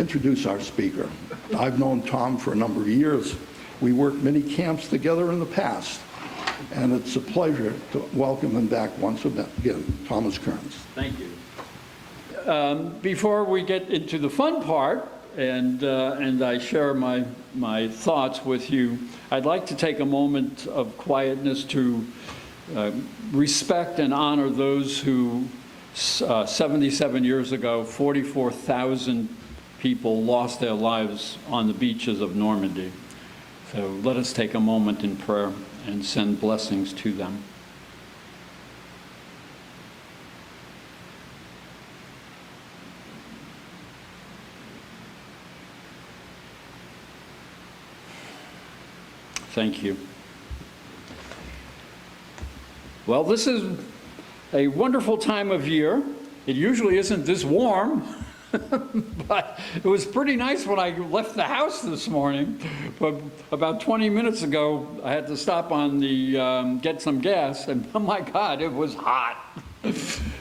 introduce our speaker. I've known Tom for a number of years. We worked many camps together in the past, and it's a pleasure to welcome him back once again, Thomas Kearns. Thank you. Before we get into the fun part, and I share my thoughts with you, I'd like to take a moment of quietness to respect and honor those who 77 years ago, 44,000 people lost their lives on the beaches of Normandy. So let us take a moment in prayer and send blessings to them. Thank you. Well, this is a wonderful time of year. It usually isn't this warm, but it was pretty nice when I left the house this morning. But about 20 minutes ago, I had to stop on the get some gas, and oh my God, it was hot.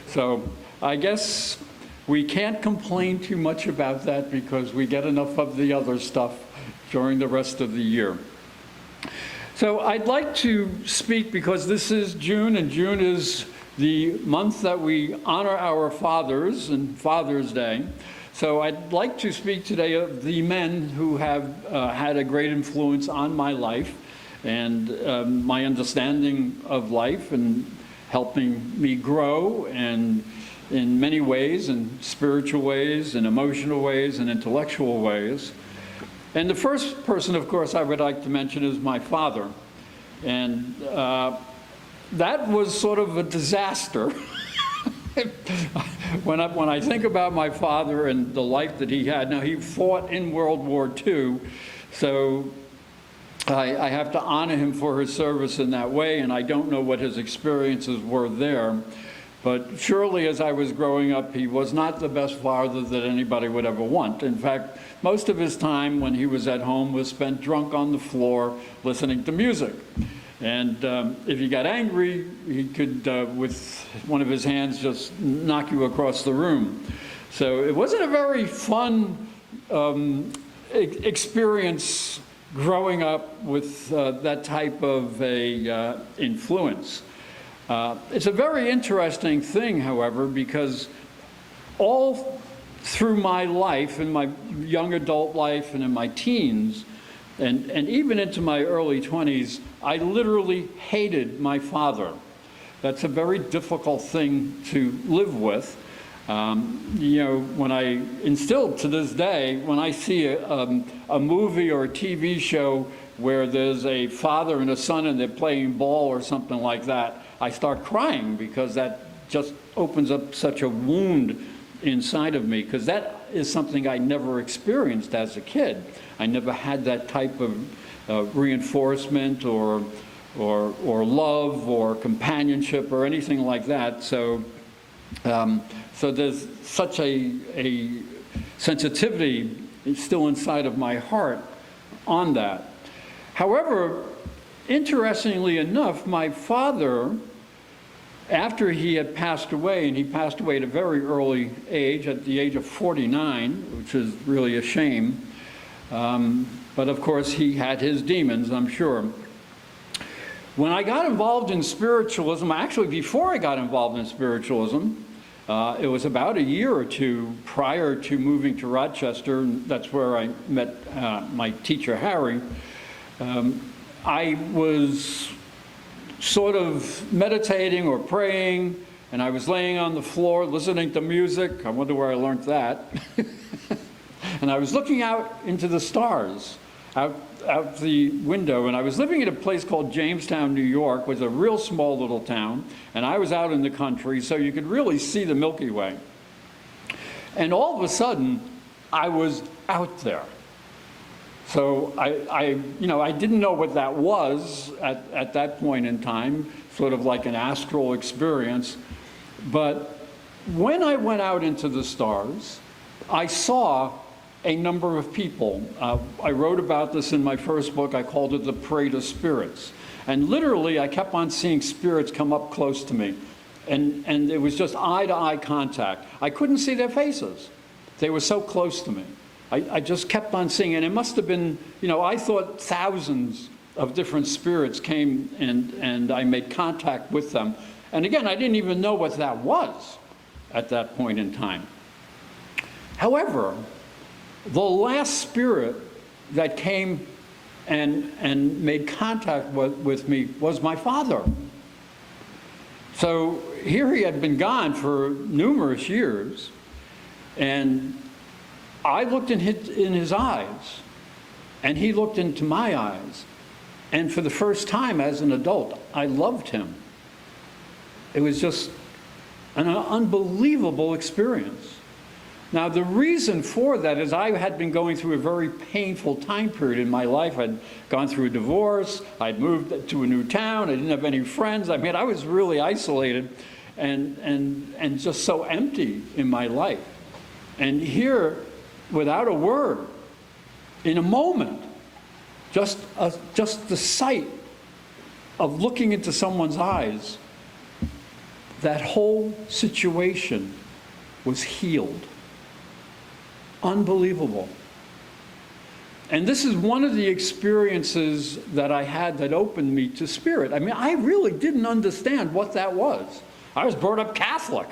So I guess we can't complain too much about that because we get enough of the other stuff during the rest of the year. So I'd like to speak because this is June, and June is the month that we honor our fathers and Father's Day. So I'd like to speak today of the men who have had a great influence on my life and my understanding of life and helping me grow and in many ways, in spiritual ways, in emotional ways, and intellectual ways. And the first person, of course, I would like to mention is my father. And that was sort of a disaster. When I think about my father and the life that he had, now he fought in World War II, so I have to honor him for his service in that way, and I don't know what his experiences were there. But surely as I was growing up, he was not the best father that anybody would ever want. In fact, most of his time when he was at home was spent drunk on the floor listening to music. And if he got angry, he could, with one of his hands, just knock you across the room. So it wasn't a very fun experience growing up with that type of a influence. It's a very interesting thing, however, because all through my life, in my young adult life and in my teens, and even into my early 20s, I literally hated my father. That's a very difficult thing to live with. You know, and still to this day, when I see a movie or a TV show where there's a father and a son and they're playing ball or something like that, I start crying because that just opens up such a wound inside of me, because that is something I never experienced as a kid. I never had that type of reinforcement or love or companionship or anything like that. So there's such a sensitivity still inside of my heart on that. However, interestingly enough, my father, after he had passed away, and he passed away at a very early age, at the age of 49, which is really a shame, but of course he had his demons, I'm sure. When I got involved in spiritualism, actually before I got involved in spiritualism, it was about a year or two prior to moving to Rochester, and that's where I met my teacher, Harry. I was sort of meditating or praying, and I was laying on the floor listening to music. I wonder where I learned that. And I was looking out into the stars, out the window, and I was living in a place called Jamestown, New York, which was a real small little town, and I was out in the country, so you could really see the Milky Way. And all of a sudden, I was out there. So I didn't know what that was at that point in time, sort of like an astral experience. But when I went out into the stars, I saw a number of people. I wrote about this in my first book. I called it The Parade of Spirits. And literally, I kept on seeing spirits come up close to me. And it was just eye-to-eye contact. I couldn't see their faces. They were so close to me. I just kept on seeing, and it must have been, I thought thousands of different spirits came and I made contact with them. And again, I didn't even know what that was at that point in time. However, the last spirit that came and made contact with me was my father. So here he had been gone for numerous years, and I looked in his eyes, and he looked into my eyes, and for the first time as an adult, I loved him. It was just an unbelievable experience. Now, the reason for that is I had been going through a very painful time period in my life. I'd gone through a divorce. I'd moved to a new town. I didn't have any friends. I mean, I was really isolated and just so empty in my life. And here, without a word, in a moment, just the sight of looking into someone's eyes, that whole situation was healed. Unbelievable. And this is one of the experiences that I had that opened me to spirit. I mean, I really didn't understand what that was. I was brought up Catholic.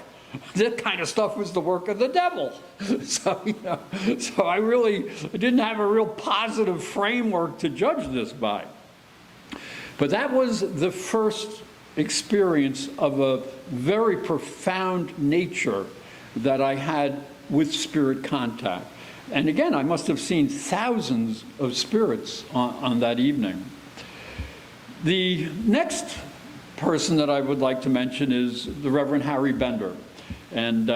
That kind of stuff was the work of the devil. So I really didn't have a real positive framework to judge this by. But that was the first experience of a very profound nature that I had with spirit contact. And again, I must have seen thousands of spirits on that evening. The next person that I would like to mention is the Reverend Harry Bender. And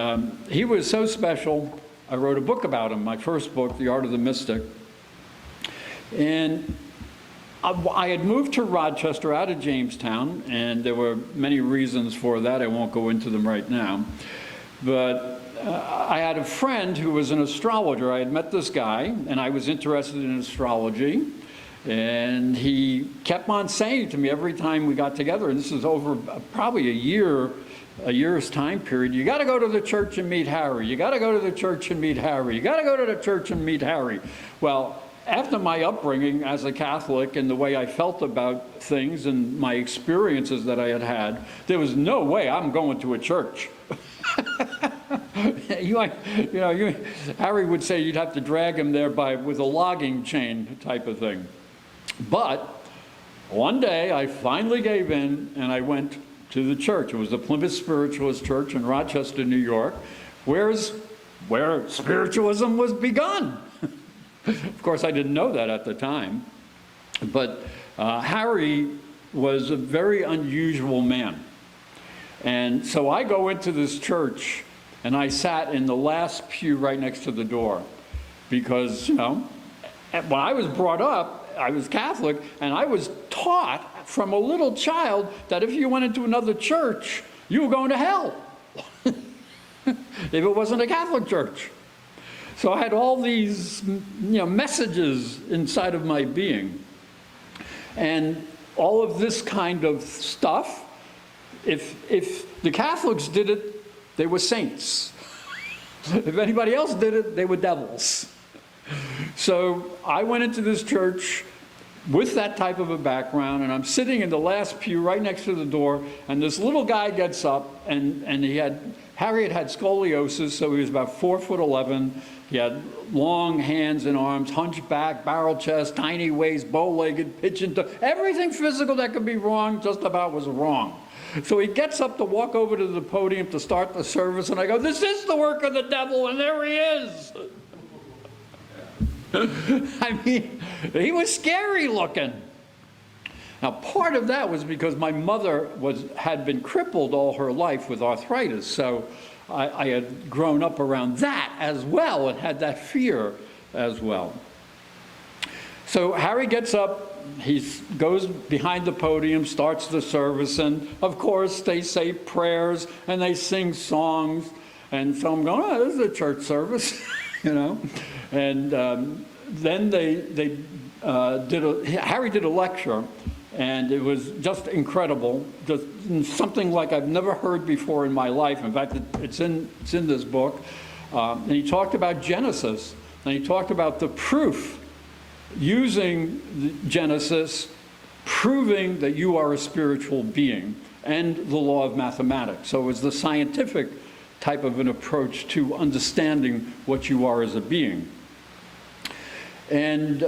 he was so special, I wrote a book about him, my first book, The Art of the Mystic. And I had moved to Rochester out of Jamestown, and there were many reasons for that. I won't go into them right now. But I had a friend who was an astrologer. I had met this guy, and I was interested in astrology. And he kept on saying to me every time we got together, and this is over probably a year's time period, you got to go to the church and meet Harry. You got to go to the church and meet Harry. You got to go to the church and meet Harry. Well, after my upbringing as a Catholic and the way I felt about things and my experiences that I had had, there was no way I'm going to a church. Harry would say you'd have to drag him there with a logging chain type of thing. But one day I finally gave in and I went to the church. It was the Plymouth Spiritualist Church in Rochester, New York, where spiritualism was begun. Of course, I didn't know that at the time. But Harry was a very unusual man. And so I go into this church, and I sat in the last pew right next to the door. Because, when I was brought up, I was Catholic, and I was taught from a little child that if you went into another church, you were going to hell. If it wasn't a Catholic church. So I had all these, messages inside of my being. And all of this kind of stuff, if the Catholics did it, they were saints. If anybody else did it, they were devils. So I went into this church with that type of a background, and I'm sitting in the last pew right next to the door, and this little guy gets up, and Harry had scoliosis, so he was about 4'11". He had long hands and arms, hunchback, barrel chest, tiny waist, bow-legged, pigeon toe. Everything physical that could be wrong just about was wrong. So he gets up to walk over to the podium to start the service, and I go, "This is the work of the devil," and there he is. I mean, he was scary looking. Now, part of that was because my mother had been crippled all her life with arthritis, so I had grown up around that as well and had that fear as well. So Harry gets up, he goes behind the podium, starts the service, and of course they say prayers and they sing songs, and so I'm going, "Oh, this is a church service," And then Harry did a lecture, and it was just incredible, just something like I've never heard before in my life. In fact, it's in this book. And he talked about Genesis And he talked about the proof, using Genesis, proving that you are a spiritual being, and the law of mathematics. So it was the scientific type of an approach to understanding what you are as a being. And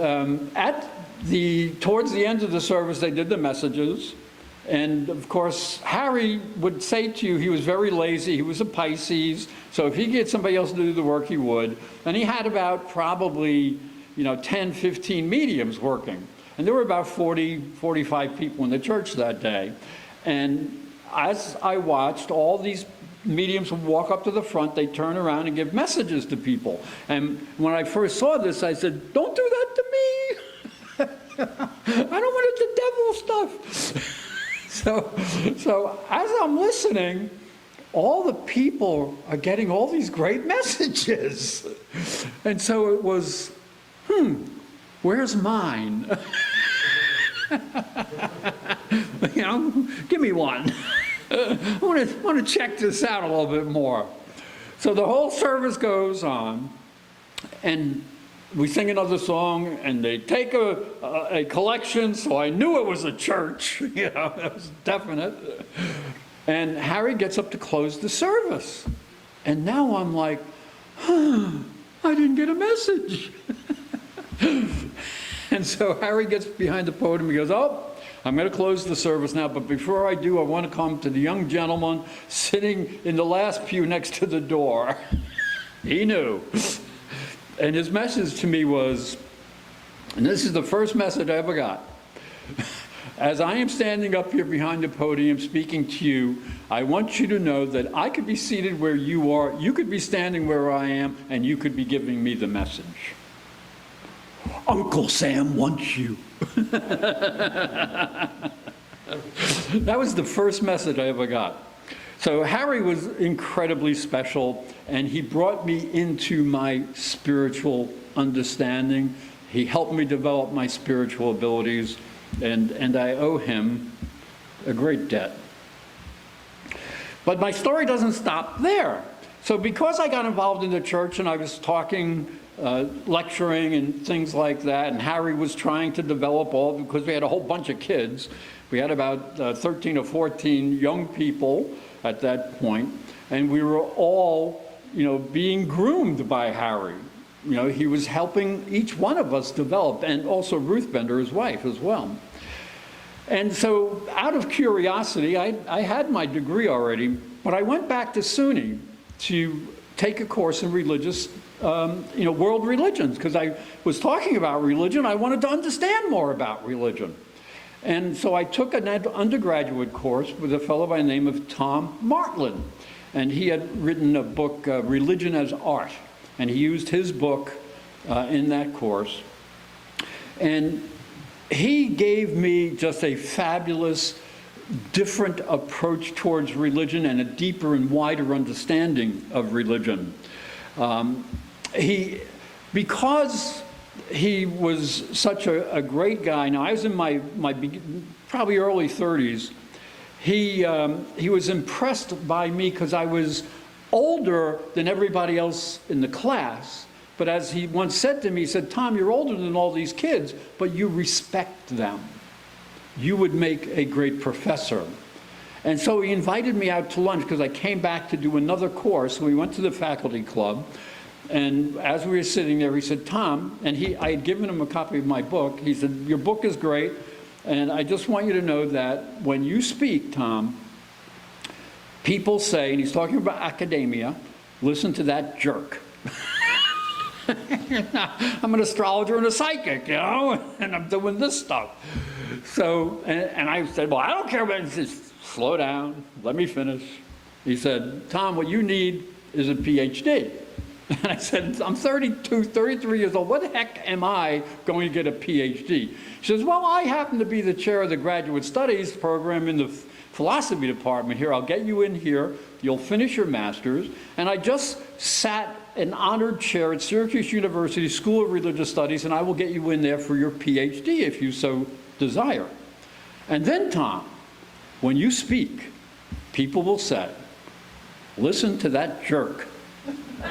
towards the end of the service, they did the messages. And of course, Harry would say to you, he was very lazy, he was a Pisces, so if he could get somebody else to do the work, he would. And he had about probably, 10, 15 mediums working. And there were about 40, 45 people in the church that day. And as I watched, all these mediums would walk up to the front, they'd turn around and give messages to people. And when I first saw this, I said, don't do that to me. I don't want it, the devil stuff. So as I'm listening, all the people are getting all these great messages. And so it was, where's mine? Give me one. I want to check this out a little bit more. So the whole service goes on, and we sing another song, and they take a collection, so I knew it was a church. That was definite. And Harry gets up to close the service. And now I'm like, I didn't get a message. And so Harry gets behind the podium, he goes, I'm going to close the service now, but before I do, I want to come to the young gentleman sitting in the last pew next to the door. He knew. And his message to me was, and this is the first message I ever got, as I am standing up here behind the podium speaking to you, I want you to know that I could be seated where you are, you could be standing where I am, and you could be giving me the message. Uncle Sam wants you. That was the first message I ever got. So Harry was incredibly special, and he brought me into my spiritual understanding. He helped me develop my spiritual abilities, and I owe him a great debt. But my story doesn't stop there. So because I got involved in the church and I was talking, lecturing and things like that, and Harry was trying to develop because we had a whole bunch of kids. We had about 13 or 14 young people at that point, and we were all, being groomed by Harry. He was helping each one of us develop, and also Ruth Bender, his wife, as well. And so out of curiosity, I had my degree already, but I went back to SUNY to take a course in religious, world religions, because I was talking about religion. I wanted to understand more about religion. And so I took an undergraduate course with a fellow by the name of Tom Martland. And he had written a book, Religion as Art. And he used his book in that course. And he gave me just a fabulous, different approach towards religion and a deeper and wider understanding of religion. Because he was such a great guy. Now, I was in my probably early 30s. He was impressed by me because I was older than everybody else in the class. But as he once said to me, he said, Tom, you're older than all these kids, but you respect them. You would make a great professor. And so he invited me out to lunch because I came back to do another course. We went to the faculty club. And as we were sitting there, he said, Tom, and I had given him a copy of my book. He said, your book is great, and I just want you to know that when you speak, Tom, people say, and he's talking about academia, listen to that jerk. I'm an astrologer and a psychic, and I'm doing this stuff. So, and I said, well, I don't care about it. He says, slow down, let me finish. He said, Tom, what you need is a PhD. And I said, I'm 32, 33 years old. What the heck am I going to get a PhD? She says, well, I happen to be the chair of the graduate studies program in the philosophy department here. I'll get you in here. You'll finish your master's. And I just sat an honored chair at Syracuse University School of Religious Studies, and I will get you in there for your PhD if you so desire. And then, Tom, when you speak, people will say, listen to that jerk.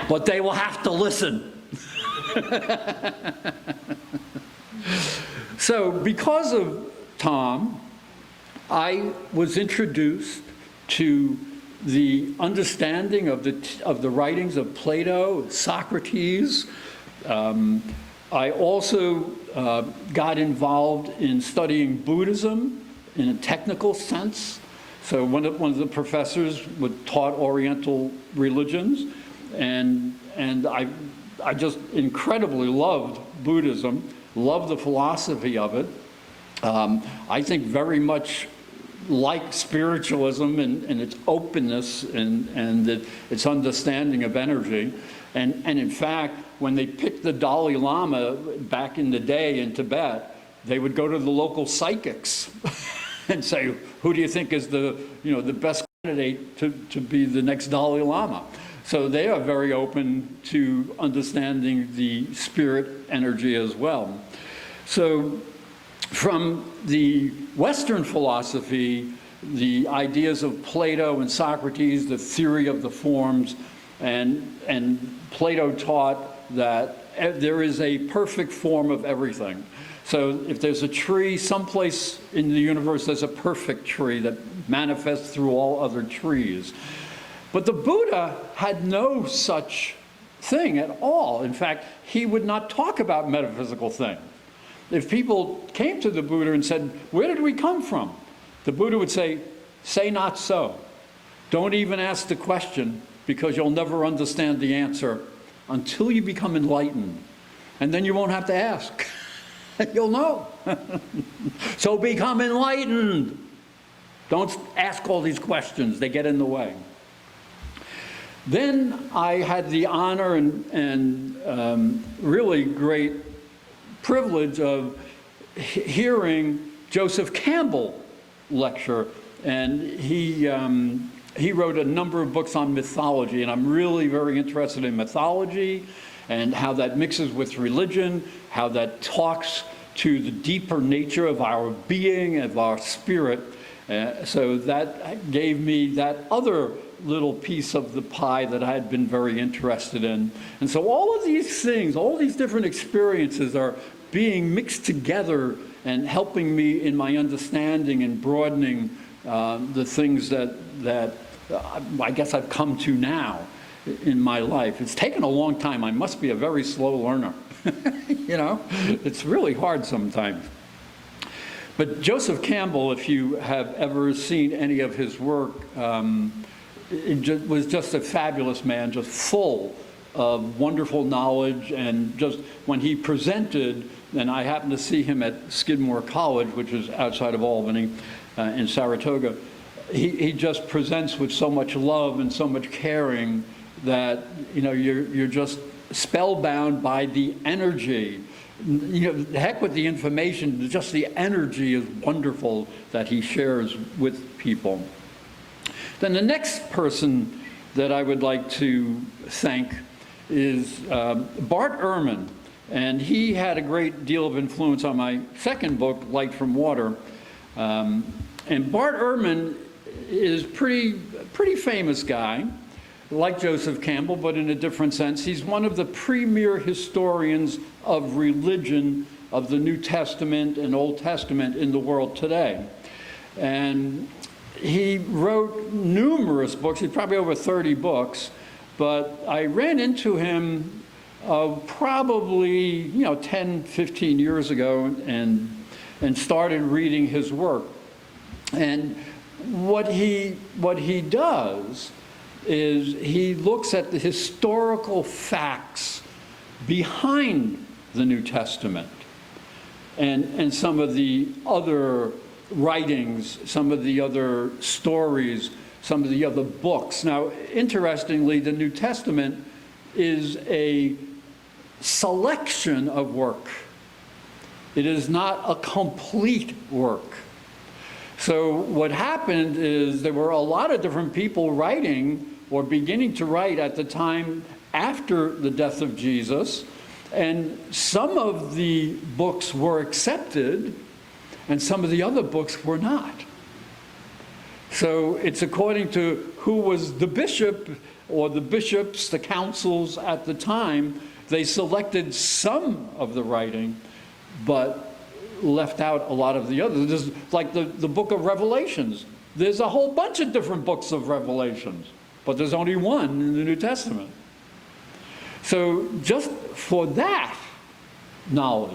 But they will have to listen. So because of Tom, I was introduced to the understanding of the writings of Plato, Socrates. I also got involved in studying Buddhism in a technical sense. So one of the professors taught Oriental religions, and I just incredibly loved Buddhism, loved the philosophy of it. I think very much like spiritualism and its openness and its understanding of energy. And in fact, when they picked the Dalai Lama back in the day in Tibet, they would go to the local psychics and say, who do you think is the best candidate to be the next Dalai Lama? So they are very open to understanding the spirit energy as well. So from the Western philosophy, the ideas of Plato and Socrates, the theory of the forms, and Plato taught that there is a perfect form of everything. So if there's a tree someplace in the universe, there's a perfect tree that manifests through all other trees. But the Buddha had no such thing at all. In fact, he would not talk about metaphysical things. If people came to the Buddha and said, where did we come from? The Buddha would say not so. Don't even ask the question, because you'll never understand the answer until you become enlightened. And then you won't have to ask. You'll know. So become enlightened. Don't ask all these questions. They get in the way. Then I had the honor and really great privilege of hearing Joseph Campbell lecture, and he wrote a number of books on mythology, and I'm really very interested in mythology and how that mixes with religion, how that talks to the deeper nature of our being, of our spirit. So that gave me that other little piece of the pie that I had been very interested in. And so all of these things, all these different experiences are being mixed together and helping me in my understanding and broadening the things that I guess I've come to now in my life. It's taken a long time. I must be a very slow learner. It's really hard sometimes. But Joseph Campbell, if you have ever seen any of his work, was just a fabulous man, just full of wonderful knowledge. And just when he presented, and I happened to see him at Skidmore College, which is outside of Albany in Saratoga, he just presents with so much love and so much caring that you're just spellbound by the energy. Heck with the information, just the energy is wonderful that he shares with people. Then the next person that I would like to thank is Bart Ehrman, and he had a great deal of influence on my second book, Light from Water. And Bart Ehrman is pretty famous guy, like Joseph Campbell, but in a different sense. He's one of the premier historians of religion of the New Testament and Old Testament in the world today. And he wrote numerous books. He's probably over 30 books, but I ran into him probably 10, 15 years ago and started reading his work. And what he does is he looks at the historical facts behind the New Testament and some of the other writings, some of the other stories, some of the other books. Now, interestingly, the New Testament is a selection of work. It is not a complete work. So what happened is there were a lot of different people writing or beginning to write at the time after the death of Jesus, and some of the books were accepted and some of the other books were not. So it's according to who was the bishop or the bishops, the councils at the time, They selected some of the writing, but left out a lot of the others. There's like the book of Revelations. There's a whole bunch of different books of Revelations, but there's only one in the New Testament. So just for that knowledge,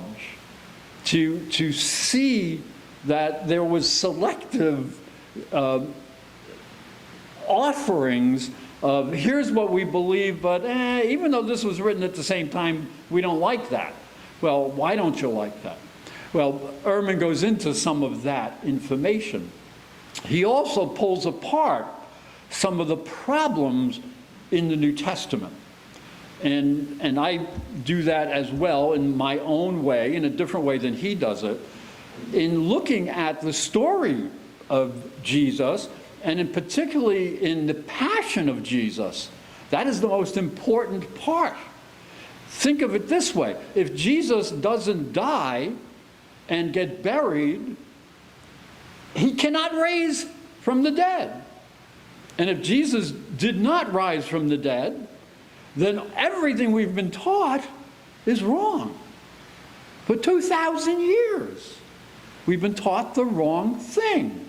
to see that there was selective offerings of here's what we believe, but even though this was written at the same time, we don't like that. Well, why don't you like that? Well, Ehrman goes into some of that information. He also pulls apart some of the problems in the New Testament. And I do that as well in my own way, in a different way than he does it, in looking at the story of Jesus, and in particularly in the passion of Jesus. That is the most important part. Think of it this way. If Jesus doesn't die and get buried, he cannot raise from the dead. And if Jesus did not rise from the dead, then everything we've been taught is wrong. For 2,000 years, we've been taught the wrong thing.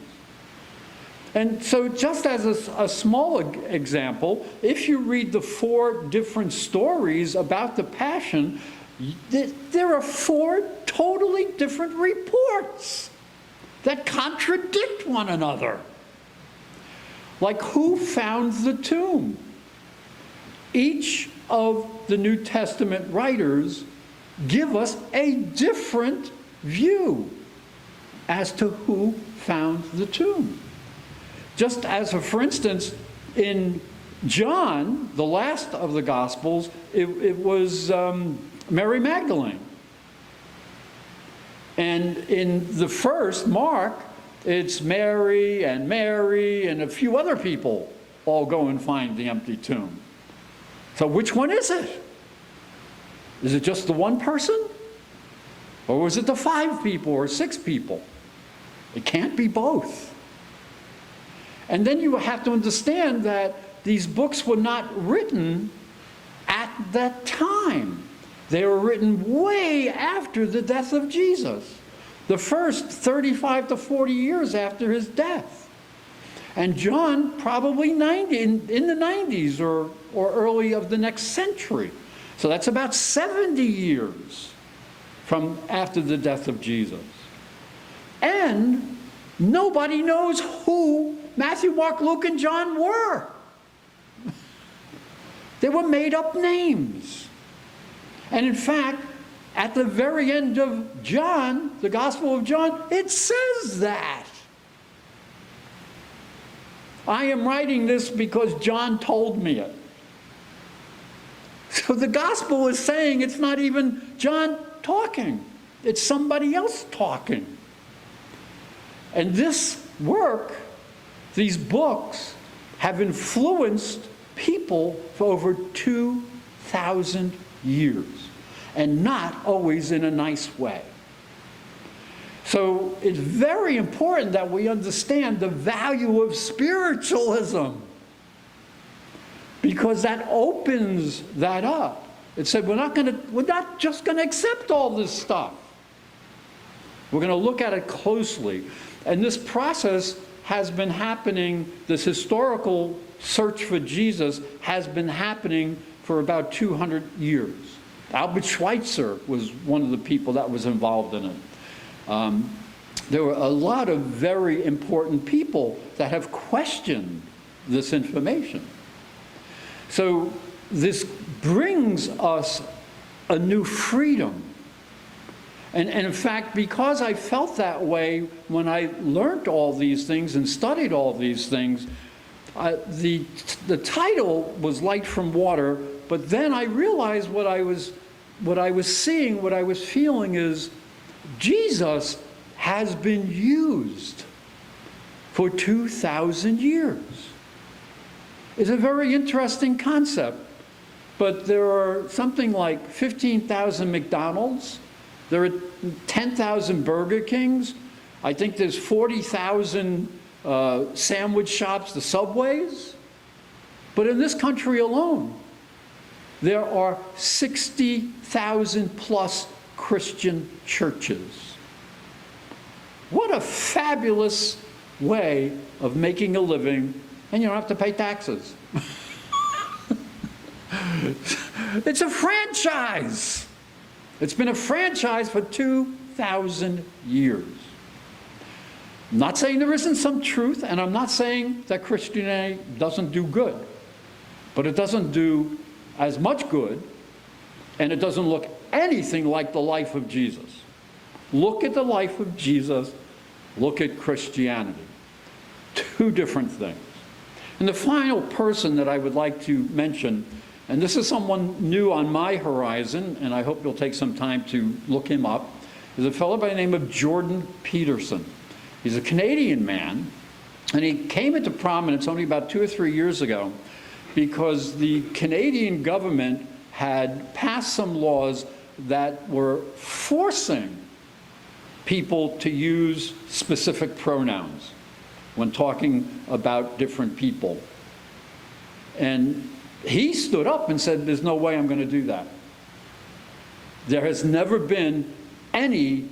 And so just as a small example, if you read the 4 different stories about the Passion, there are 4 totally different reports that contradict one another. Like, who found the tomb? Each of the New Testament writers give us a different view as to who found the tomb. Just as, for instance, in John, the last of the Gospels, it was Mary Magdalene. And in the first, Mark, it's Mary and a few other people all go and find the empty tomb. So which one is it? Is it just the one person? Or was it the 5 people or 6 people? It can't be both. And then you have to understand that these books were not written at that time. They were written way after the death of Jesus. The first 35 to 40 years after his death. And John probably in the 90s or early of the next century. So that's about 70 years from after the death of Jesus. And nobody knows who Matthew, Mark, Luke, and John were. They were made-up names. And in fact, at the very end of John, the Gospel of John, it says that. I am writing this because John told me it. So the Gospel is saying it's not even John talking. It's somebody else talking. And this work, these books, have influenced people for over 2,000 years, and not always in a nice way. So it's very important that we understand the value of spiritualism, because that opens that up. It said we're not just going to accept all this stuff. We're going to look at it closely. And this process has been happening, this historical search for Jesus has been happening for about 200 years. Albert Schweitzer was one of the people that was involved in it. There were a lot of very important people that have questioned this information. So this brings us a new freedom. And in fact, because I felt that way when I learned all these things and studied all these things, the title was Light from Water, but then I realized what I was seeing, what I was feeling is Jesus has been used for 2,000 years. It's a very interesting concept, but there are something like 15,000 McDonald's. There are 10,000 Burger Kings. I think there's 40,000 sandwich shops, the Subways. But in this country alone, there are 60,000 plus Christian churches. What a fabulous way of making a living, and you don't have to pay taxes. It's a franchise. It's been a franchise for 2,000 years. I'm not saying there isn't some truth, and I'm not saying that Christianity doesn't do good, but it doesn't do as much good, and it doesn't look anything like the life of Jesus. Look at the life of Jesus, look at Christianity. Two different things. And the final person that I would like to mention, and this is someone new on my horizon, and I hope you'll take some time to look him up, is a fellow by the name of Jordan Peterson. He's a Canadian man, and he came into prominence only about 2 or 3 years ago because the Canadian government had passed some laws that were forcing people to use specific pronouns when talking about different people. And he stood up and said, there's no way I'm going to do that. There has never been any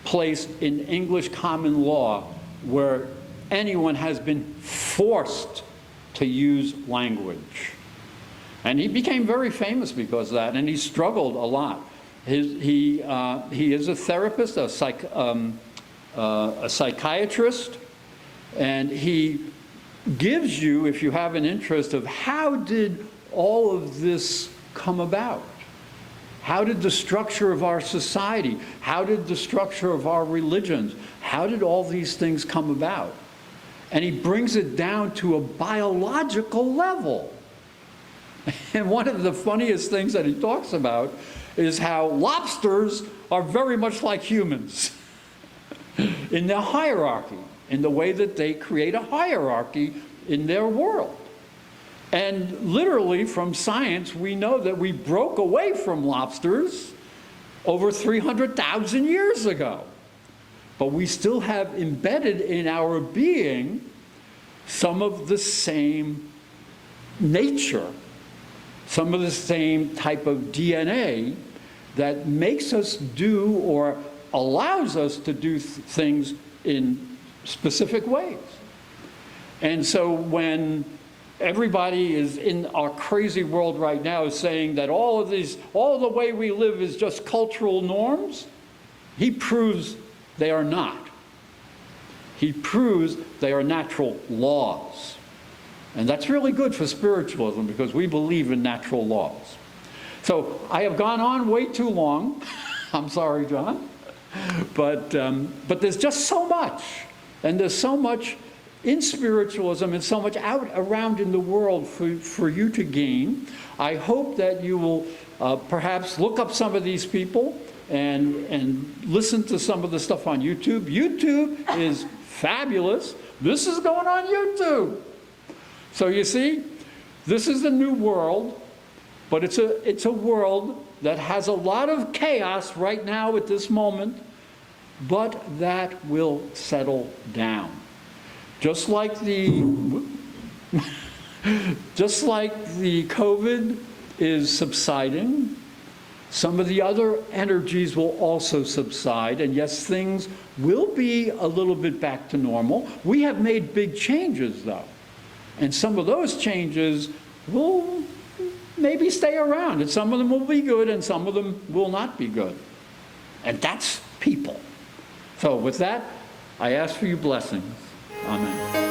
place in English common law where anyone has been forced to use language. And he became very famous because of that, and he struggled a lot. He is a therapist, a psychiatrist, and he gives you, if you have an interest, of how did all of this come about? How did the structure of our society, how did the structure of our religions, how did all these things come about? And he brings it down to a biological level. And one of the funniest things that he talks about is how lobsters are very much like humans in their hierarchy, in the way that they create a hierarchy in their world. And literally from science, we know that we broke away from lobsters over 300,000 years ago. But we still have embedded in our being some of the same nature, some of the same type of DNA that makes us do or allows us to do things in specific ways. And so when everybody is in our crazy world right now saying that all the way we live is just cultural norms, he proves they are not. He proves they are natural laws. And that's really good for spiritualism because we believe in natural laws. So I have gone on way too long. I'm sorry, John. But there's just so much. And there's so much in spiritualism and so much out around in the world for you to gain. I hope that you will perhaps look up some of these people and listen to some of the stuff on YouTube. YouTube is fabulous. This is going on YouTube. So you see, this is the new world, but it's a world that has a lot of chaos right now at this moment, but that will settle down. Just like the COVID is subsiding, some of the other energies will also subside, and yes, things will be a little bit back to normal. We have made big changes, though, and some of those changes will maybe stay around, and some of them will be good, and some of them will not be good. And that's people. So with that, I ask for your blessings. Amen.